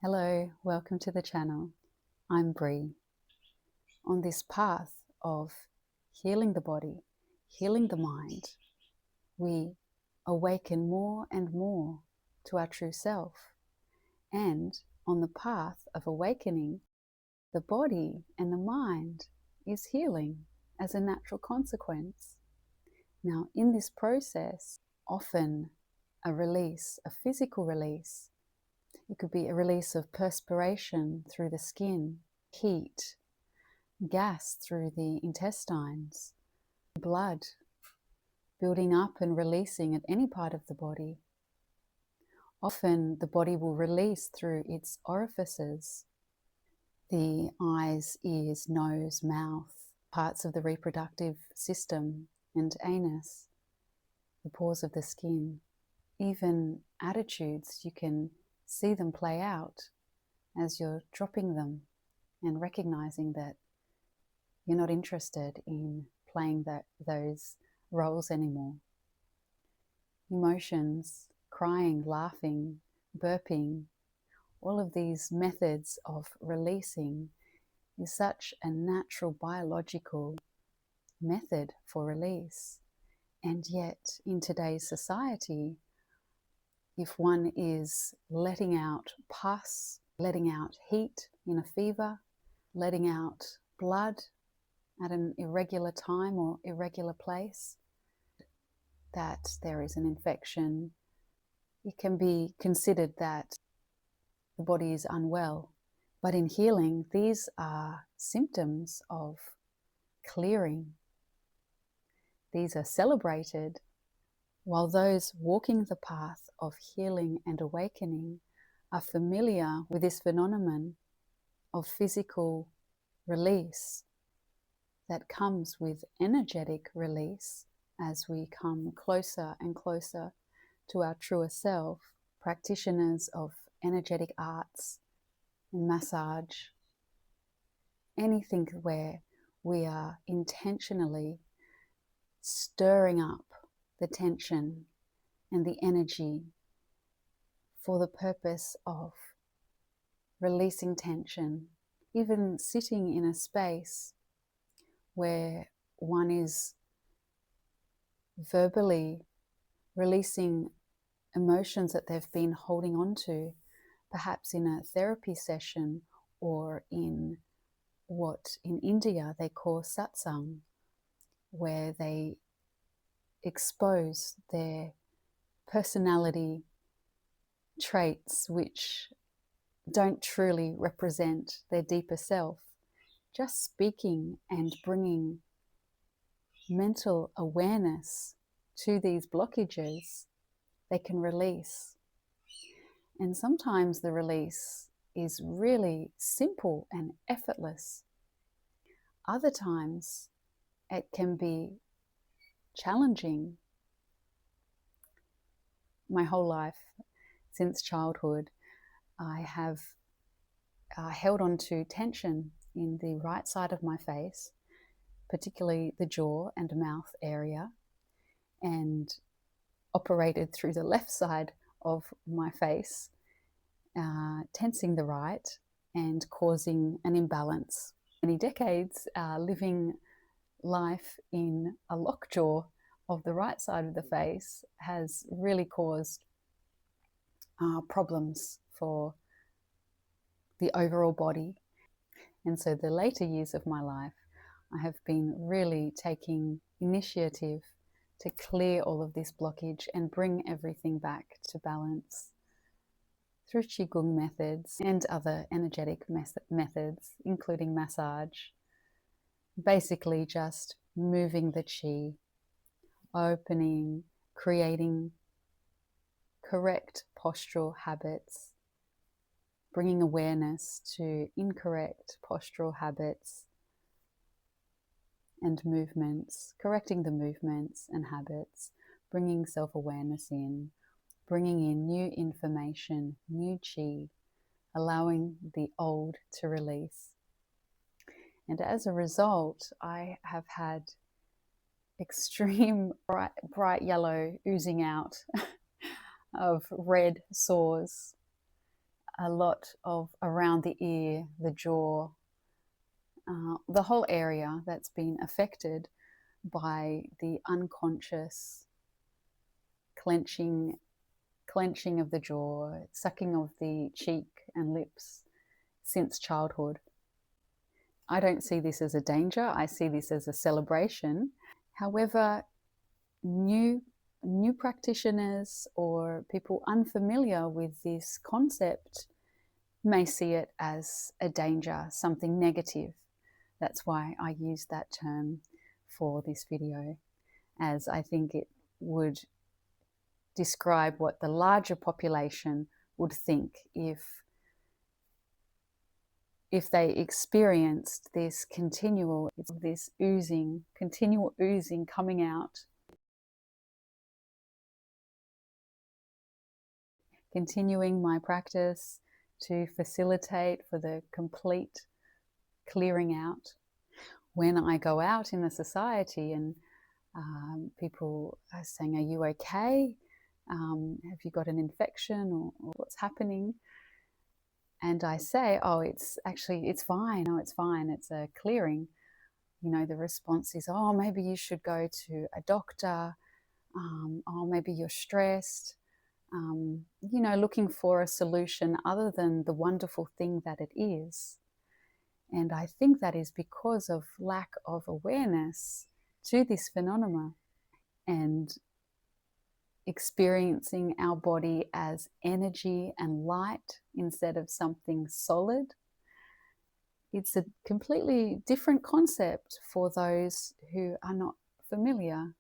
Hello, welcome to the channel. I'm Bree. On this path of healing the body, healing the mind, we awaken more and more to our true self. And on the path of awakening, the body and the mind is healing as a natural consequence. Now, in this process, often a release, a physical release. It could be a release of perspiration through the skin, heat, gas through the intestines, blood building up and releasing at any part of the body. Often the body will release through its orifices, the eyes, ears, nose, mouth, parts of the reproductive system and anus, the pores of the skin. Even attitudes, you can see them play out as you're dropping them and recognizing that you're not interested in playing those roles anymore. Emotions, crying, laughing, burping, all of these methods of releasing is such a natural biological method for release. And yet in today's society, if one is letting out pus, letting out heat in a fever, letting out blood at an irregular time or irregular place, that there is an infection, it can be considered that the body is unwell. But in healing, these are symptoms of clearing. These are celebrated, while those walking the path of healing and awakening are familiar with this phenomenon of physical release that comes with energetic release as we come closer and closer to our truer self. Practitioners of energetic arts and massage, anything where we are intentionally stirring up the tension and the energy for the purpose of releasing tension. Even sitting in a space where one is verbally releasing emotions that they've been holding on to, perhaps in a therapy session or in what in India they call satsang, where they expose their personality traits which don't truly represent their deeper self. Just speaking and bringing mental awareness to these blockages, they can release. And sometimes the release is really simple and effortless. Other times it can be challenging. My whole life, since childhood, I have held on to tension in the right side of my face, particularly the jaw and mouth area, and operated through the left side of my face, tensing the right and causing an imbalance. Many decades living life in a lockjaw of the right side of the face has really caused problems for the overall body. And so the later years of my life, I have been really taking initiative to clear all of this blockage and bring everything back to balance through Qigong methods and other energetic methods, including massage. Basically just moving the qi, opening, creating correct postural habits, bringing awareness to incorrect postural habits and movements, correcting the movements and habits, bringing self-awareness in, bringing in new information, new qi, allowing the old to release. And as a result, I have had extreme bright yellow oozing out of red sores, a lot of around the ear, the jaw, the whole area that's been affected by the unconscious clenching of the jaw, sucking of the cheek and lips since childhood. I don't see this as a danger. I see this as a celebration. However, new practitioners or people unfamiliar with this concept may see it as a danger, something negative. That's why I use that term for this video, as I think it would describe what the larger population would think if they experienced this continual oozing coming out, continuing my practice to facilitate for the complete clearing out. When I go out in the society and people are saying, "Are you okay? Have you got an infection or what's happening?" And I say, "Oh, it's fine. Oh, it's fine. It's a clearing." The response is, "Oh, maybe you should go to a doctor. Oh, maybe you're stressed." Looking for a solution other than the wonderful thing that it is. And I think that is because of lack of awareness to this phenomena and experiencing our body as energy and light instead of something solid. It's a completely different concept for those who are not familiar.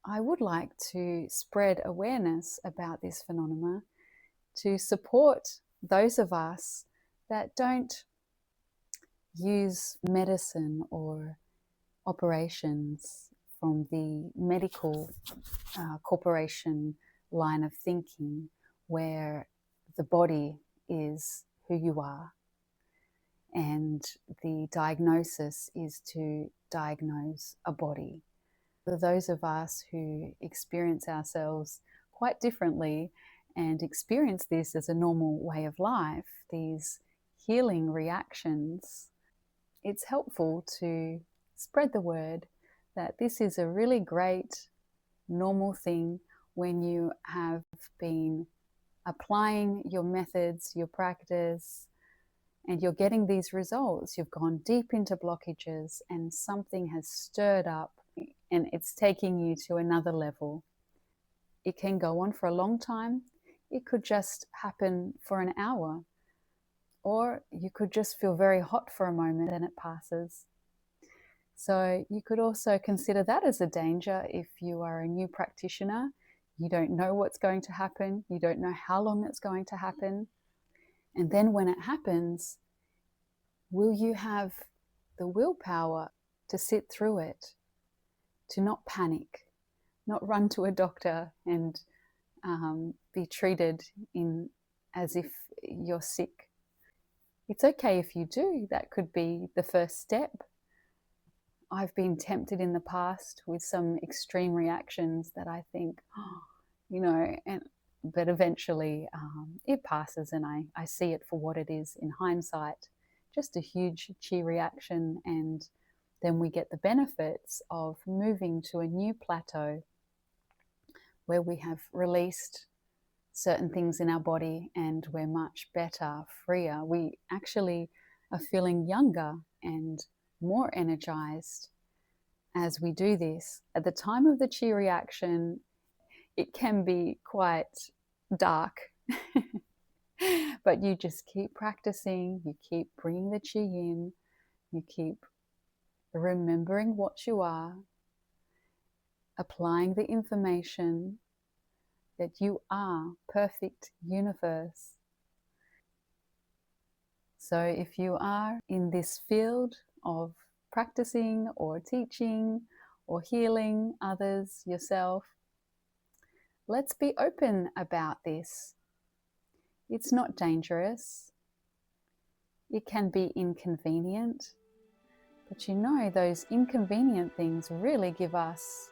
I would like to spread awareness about this phenomena to support those of us that don't use medicine or operations from the medical corporation line of thinking, where the body is who you are and the diagnosis is to diagnose a body. For those of us who experience ourselves quite differently and experience this as a normal way of life, these healing reactions, it's helpful to spread the word that this is a really great normal thing when you have been applying your methods, your practice, and you're getting these results. You've gone deep into blockages and something has stirred up and it's taking you to another level. It can go on for a long time. It could just happen for an hour. Or you could just feel very hot for a moment and it passes. So you could also consider that as a danger if you are a new practitioner. You don't know what's going to happen. You don't know how long it's going to happen. And then when it happens, will you have the willpower to sit through it, to not panic, not run to a doctor and be treated as if you're sick? It's okay if you do. That could be the first step. I've been tempted in the past with some extreme reactions that I think, but eventually it passes and I see it for what it is in hindsight, just a huge chi reaction, and then we get the benefits of moving to a new plateau where we have released certain things in our body and we're much better, freer. We actually are feeling younger and more energized as we do this. At the time of the chi reaction, it can be quite dark, but you just keep practicing, you keep bringing the chi in, you keep remembering what you are, applying the information that you are perfect universe. So if you are in this field of practicing or teaching or healing others, yourself, let's be open about this. It's not dangerous. It can be inconvenient, but those inconvenient things really give us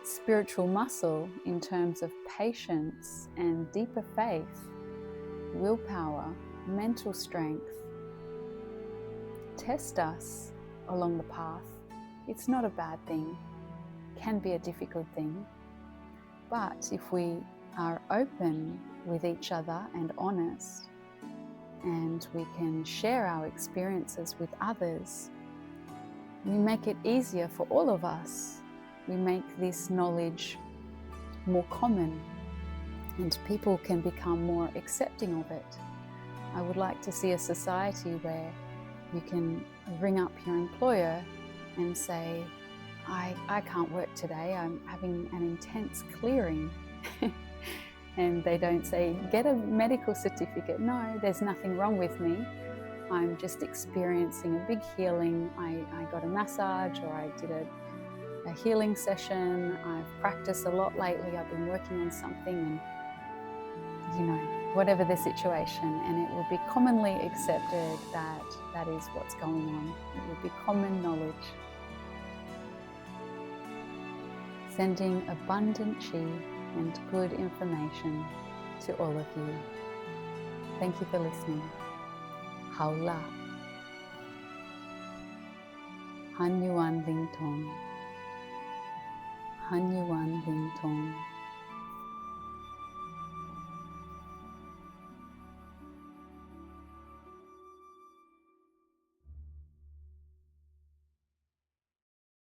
spiritual muscle in terms of patience and deeper faith, willpower, mental strength. Test us along the path. It's not a bad thing, it can be a difficult thing, but if we are open with each other and honest, and we can share our experiences with others, we make it easier for all of us. We make this knowledge more common, and people can become more accepting of it. I would like to see a society where you can ring up your employer and say, I can't work today, I'm having an intense clearing. And they don't say, get a medical certificate. No, there's nothing wrong with me. I'm just experiencing a big healing. I got a massage, or I did a healing session. I've practiced a lot lately. I've been working on something, and whatever the situation, and it will be commonly accepted that that is what's going on. It will be common knowledge. Sending abundant chi and good information to all of you. Thank you for listening. Haula. Han Yuan Ling Tong. Han Yuan Ling Tong.